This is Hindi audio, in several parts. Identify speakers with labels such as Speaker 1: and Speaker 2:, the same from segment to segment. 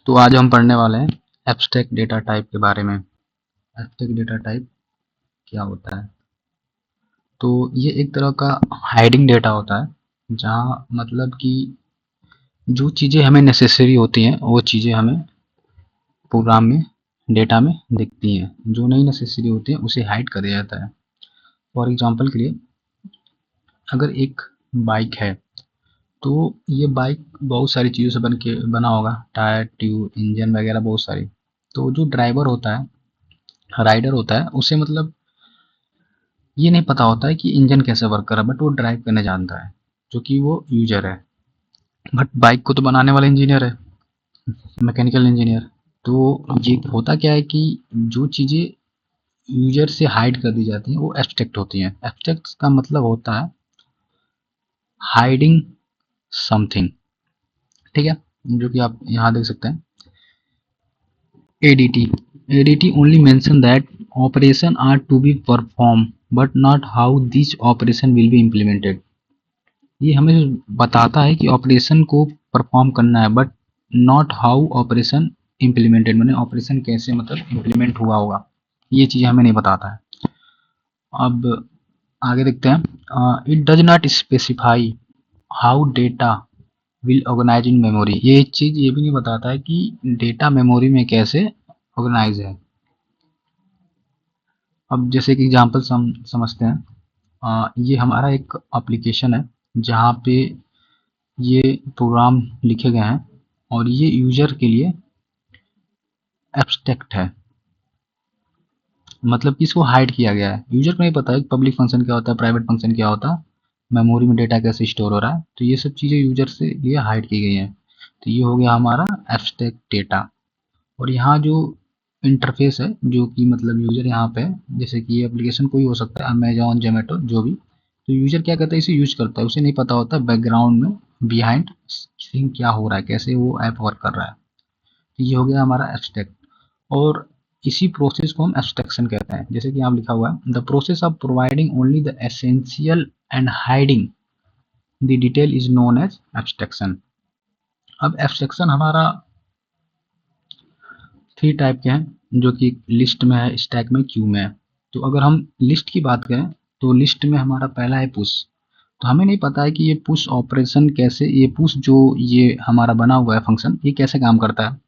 Speaker 1: तो आज हम पढ़ने वाले हैं एब्स्ट्रैक्ट डेटा टाइप के बारे में। एब्स्ट्रैक्ट डेटा टाइप क्या होता है? तो ये एक तरह का हाइडिंग डेटा होता है, जहाँ मतलब कि जो चीज़ें हमें नेसेसरी होती हैं वो चीज़ें हमें प्रोग्राम में डेटा में दिखती हैं, जो नहीं नेसेसरी होती हैं उसे हाइड कर दिया जाता है। फॉर एग्जांपल के लिए, अगर एक बाइक है तो ये बाइक बहुत सारी चीज़ों से बना होगा, टायर, ट्यूब, इंजन वगैरह बहुत सारी। तो जो ड्राइवर होता है, राइडर होता है, उसे मतलब ये नहीं पता होता है कि इंजन कैसे वर्क कर रहा है, बट वो ड्राइव करने जानता है, जो कि वो यूजर है। बट बाइक को तो बनाने वाला इंजीनियर है, मैकेनिकल इंजीनियर। तो ये होता क्या है कि जो चीज़ें यूजर से हाइड कर दी जाती हैं वो एब्स्ट्रैक्ट होती हैं। एब्स्ट्रैक्ट का मतलब होता है हाइडिंग समथिंग, ठीक है, जो कि आप यहाँ देख सकते हैं। ADT. ADT only mention that operation are to be performed but not how these operation will be implemented. ये हमें बताता है कि ऑपरेशन को परफॉर्म करना है, but not how operation implemented, मैंने ऑपरेशन कैसे मतलब इम्प्लीमेंट हुआ होगा, ये चीज़ हमें नहीं बताता है। अब आगे देखते हैं। It does not specify how data will organise in memory. ये चीज़ ये भी नहीं बताता है कि डेटा मेमोरी में कैसे ऑर्गेनाइज है। अब जैसे कि एग्जांपल समझते हैं। ये हमारा एक एप्लीकेशन है जहाँ पे ये प्रोग्राम लिखे गए हैं और ये यूजर के लिए एब्स्ट्रैक्ट है, मतलब कि इसको हाइड किया गया है। यूजर को नहीं पता है पब्लिक फंक्शन क्या होता है, प्राइवेट फंक्शन क्या होता है, मेमोरी में डेटा कैसे स्टोर हो रहा है। तो ये सब चीज़ें यूजर से लिए हाइड की गई हैं। तो ये हो गया हमारा एब्स्ट्रैक्ट डेटा। और यहाँ जो इंटरफेस है, जो कि मतलब यूजर यहाँ पे है, जैसे कि ये एप्लीकेशन कोई हो सकता है, अमेजॉन, जोमेटो, जो भी। तो यूजर क्या करता है, इसे यूज करता है, उसे नहीं पता होता बैकग्राउंड में बिहाइंड सीन क्या हो रहा है, कैसे वो ऐप वर्क कर रहा है। तो ये हो गया हमारा एब्स्ट्रैक्ट। और इसी प्रोसेस को हम एब्स्ट्रैक्शन कहते हैं। जैसे कि यहाँ लिखा हुआ है, the process of providing only the essential and hiding the detail is known as abstraction. अब एब्स्ट्रैक्शन हमारा 3 टाइप के हैं, जो कि लिस्ट में है, स्टैक में, क्यू में है। तो अगर हम लिस्ट की बात करें तो लिस्ट में हमारा पहला है पुश। तो हमें नहीं पता है कि ये पुश ऑपरेशन कैसे, ये पुश जो ये हमारा बना हुआ है फंक्शन, ये कैसे काम करता है।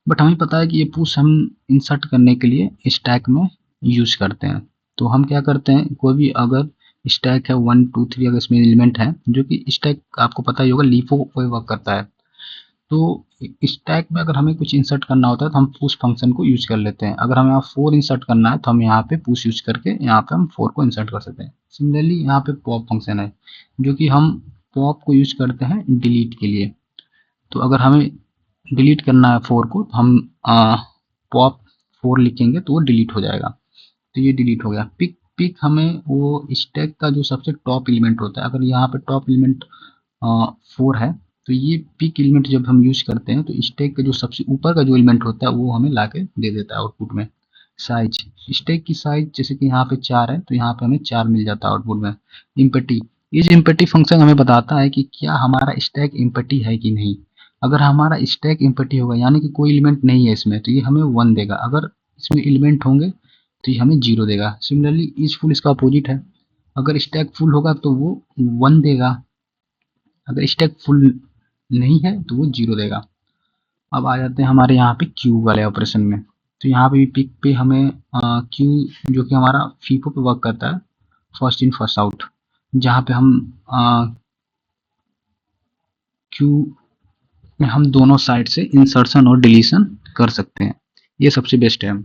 Speaker 1: बट हमें पता है कि ये पुश हम इंसर्ट करने के लिए स्टैक में यूज करते हैं। तो हम क्या करते हैं, कोई भी अगर स्टैक है 1 2 3, अगर इसमें एलिमेंट है, जो कि स्टैक आपको पता ही होगा लीफो कोई वर्क करता है। तो स्टैक में अगर हमें कुछ इंसर्ट करना होता है तो हम पुश फंक्शन को यूज कर लेते हैं। अगर हमें यहाँ 4 इंसर्ट करना है तो हम यहाँ पे पुश यूज करके यहाँ पे हम 4 को इंसर्ट कर सकते हैं। सिमिलरली यहाँ पे पॉप फंक्शन है, जो कि हम पॉप को यूज करते हैं डिलीट के लिए। तो अगर हमें डिलीट करना है 4 को, तो हम पॉप 4 लिखेंगे तो वो डिलीट हो जाएगा। तो ये डिलीट हो गया। पिक पिक हमें वो स्टैक का जो सबसे टॉप एलिमेंट होता है, अगर यहाँ पे टॉप एलिमेंट 4 है, तो ये पिक एलिमेंट जब हम यूज करते हैं तो स्टैक का जो सबसे ऊपर का जो एलिमेंट होता है वो हमें लाके दे देता है आउटपुट में। साइज, स्टैक की साइज जैसे कि यहाँ पे 4 है तो यहाँ पे हमें 4 मिल जाता है आउटपुट में। इम्पटी, ये जो इम्पटी फंक्शन हमें बताता है कि क्या हमारा स्टैक इम्पटी है कि नहीं। अगर हमारा स्टैक इम्पटी होगा, यानी कि कोई एलिमेंट नहीं है इसमें, तो ये हमें 1 देगा। अगर इसमें एलिमेंट होंगे तो ये हमें 0 देगा। सिमिलरली इज फुल इसका अपोजिट है, अगर स्टैक फुल होगा तो वो 1 देगा, अगर स्टैक फुल नहीं है तो वो 0 देगा। अब आ जाते हैं हमारे यहाँ पे क्यू वाले ऑपरेशन में। तो यहाँ पे भी पिक पे हमें क्यू, जो कि हमारा फीफो पे वर्क करता है, फर्स्ट इन फर्स्ट आउट, जहाँ पे हम क्यू में हम दोनों साइड से इंसर्शन और डिलीशन कर सकते हैं। ये सबसे बेस्ट है।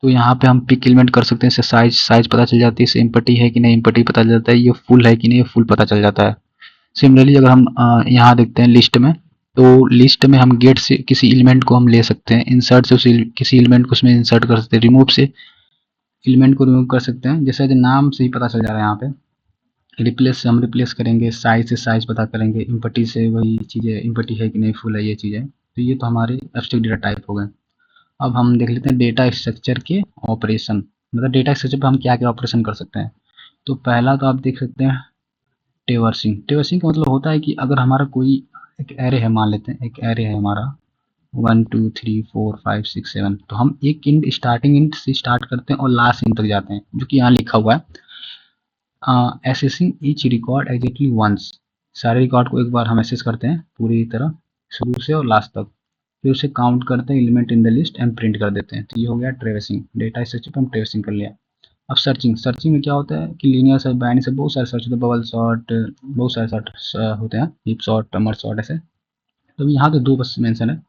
Speaker 1: तो यहाँ पे हम पिक एलिमेंट कर सकते हैं, इससे साइज पता चल जाती है, इससे इम्पटी है कि नहीं इम्पटी पता चल जाता है, ये फुल है कि नहीं ये फुल पता चल जाता है। सिमिलरली अगर हम यहाँ देखते हैं लिस्ट में, तो लिस्ट में हम गेट से किसी एलिमेंट को हम ले सकते हैं, इंसर्ट से उस किसी एलिमेंट को उसमें इंसर्ट कर सकते हैं, रिमूव से एलिमेंट को रिमूव कर सकते हैं। जैसे नाम से ही पता चल जा रहा है, यहाँ पे रिप्लेस से हम रिप्लेस करेंगे, साइज से साइज पता करेंगे, इम्पटी से वही चीज़ें, इम्पटी है कि नहीं फुल है, ये चीज़ें। तो ये तो हमारे एब्स्ट्रैक्ट डेटा टाइप हो गए। अब हम देख लेते हैं डेटा स्ट्रक्चर के ऑपरेशन, मतलब डेटा स्ट्रक्चर पर हम क्या क्या ऑपरेशन कर सकते हैं। तो पहला तो आप देख सकते हैं टेवर्सिंग। टेवर्सिंग का मतलब होता है कि अगर हमारा कोई एक एरे है, मान लेते हैं एक एरे है हमारा 1 2 3 4 5 6 7। तो हम एक इंट स्टार्टिंग इंट से स्टार्ट करते हैं और लास्ट इंट तक जाते हैं, जो कि यहाँ लिखा हुआ है accessing each record exactly once. सारे रिकॉर्ड को एक बार हम एसेस करते हैं पूरी तरह, शुरू से और लास्ट तक, फिर उसे काउंट करते हैं element in the list and print कर देते हैं। तो ये हो गया ट्रेसिंग, डेटा स्ट्रक्चर पे हम ट्रेसिंग कर लिया। अब सर्चिंग, सर्चिंग में क्या होता है कि लीनियर सर्च, बाइनरी से बहुत सारे सर्च होते हैं, बबल सॉर्ट, बहुत सारे सर्च होते हैं, हीप सॉर्ट, मर्ज सॉर्ट, ऐसे। तो यहाँ तो दो बस मेंशन है।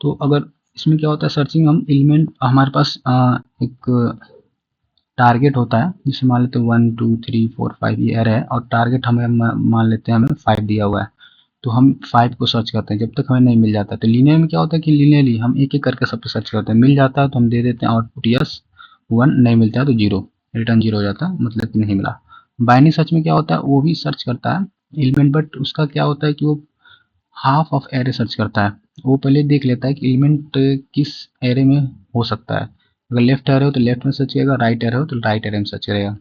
Speaker 1: तो अगर इसमें क्या होता है, सर्चिंग हम एलिमेंट, हमारे पास एक टारगेट होता है, जिसे मान लेते हैं 1 2 3 4 5 ये एरे है, और टारगेट हमें मान लेते हैं हमें 5 दिया हुआ है। तो हम 5 को सर्च करते हैं जब तक हमें नहीं मिल जाता। तो लीनियर में क्या होता है कि लीनियरली हम एक एक करके सब पे सर्च करते हैं, मिल जाता है तो हम दे देते हैं आउटपुट यस 1, नहीं मिलता है तो 0, रिटर्न 0 हो जाता है, मतलब कि नहीं मिला। बाइनरी सर्च में क्या होता है, वो भी सर्च करता है एलिमेंट, बट उसका क्या होता है कि वो हाफ ऑफ एरे सर्च करता है। वो पहले देख लेता है कि एलिमेंट किस एरे में हो सकता है। अगर लेफ्ट एरे हो तो लेफ्ट में सर्च करेगा, राइट एरे हो तो राइट एरे में सर्च करेगा।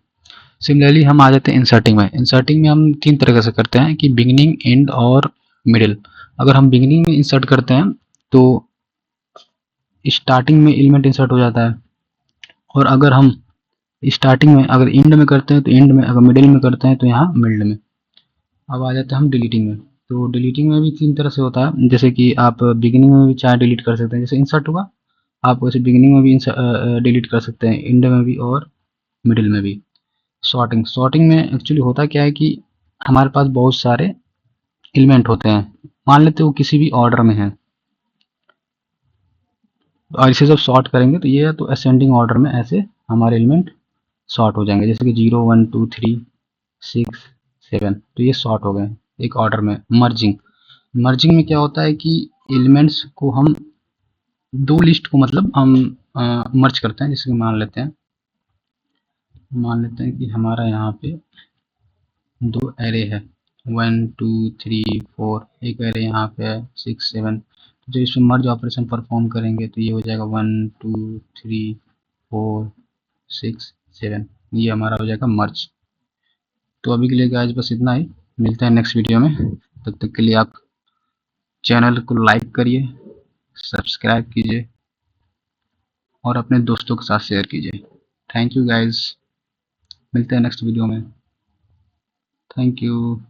Speaker 1: सिमिलरली हम आ जाते हैं इंसर्टिंग में। इंसर्टिंग में हम तीन तरीके से करते हैं कि बिगिनिंग, एंड और मिडिल। अगर हम बिगिनिंग में इंसर्ट करते हैं तो स्टार्टिंग में एलिमेंट इंसर्ट हो जाता है, और अगर हम स्टार्टिंग में, अगर एंड में करते हैं तो एंड में, अगर मिडिल में करते हैं तो यहाँ मिडिल में। अब आ जाते हैं हम डिलीटिंग में। तो डिलीटिंग में भी तीन तरह से होता है, जैसे कि आप बिगिनिंग में भी चाहे डिलीट कर सकते हैं, जैसे इंसर्ट हुआ आप वैसे बिगिनिंग में भी डिलीट कर सकते हैं, एंड में भी और मिडिल में भी। सॉर्टिंग, सॉर्टिंग में एक्चुअली होता क्या है कि हमारे पास बहुत सारे एलिमेंट होते हैं, मान लेते हैं वो किसी भी ऑर्डर में है, और इसे जब सॉर्ट करेंगे तो ये तो असेंडिंग ऑर्डर में ऐसे हमारे एलिमेंट सॉर्ट हो जाएंगे, जैसे कि 0 1 2 3 6 7। तो ये सॉर्ट हो गए एक ऑर्डर में। मर्जिंग, मर्जिंग में क्या होता है कि एलिमेंट्स को हम दो लिस्ट को, मतलब हम मर्ज करते हैं। जैसे कि मान लेते हैं कि हमारा यहाँ पे दो एरे है, 1 2 3 4, एक एरे यहाँ पे है 6 7। जब इसमें मर्ज ऑपरेशन परफॉर्म करेंगे तो ये हो जाएगा 1 2 3 4 6 7, ये हमारा हो जाएगा मर्ज। तो अभी के लिए गाइस बस इतना ही, मिलते हैं नेक्स्ट वीडियो में। तब तक के लिए आप चैनल को लाइक करिए, सब्सक्राइब कीजिए और अपने दोस्तों के साथ शेयर कीजिए। थैंक यू गाइस, मिलते हैं नेक्स्ट वीडियो में। Thank you.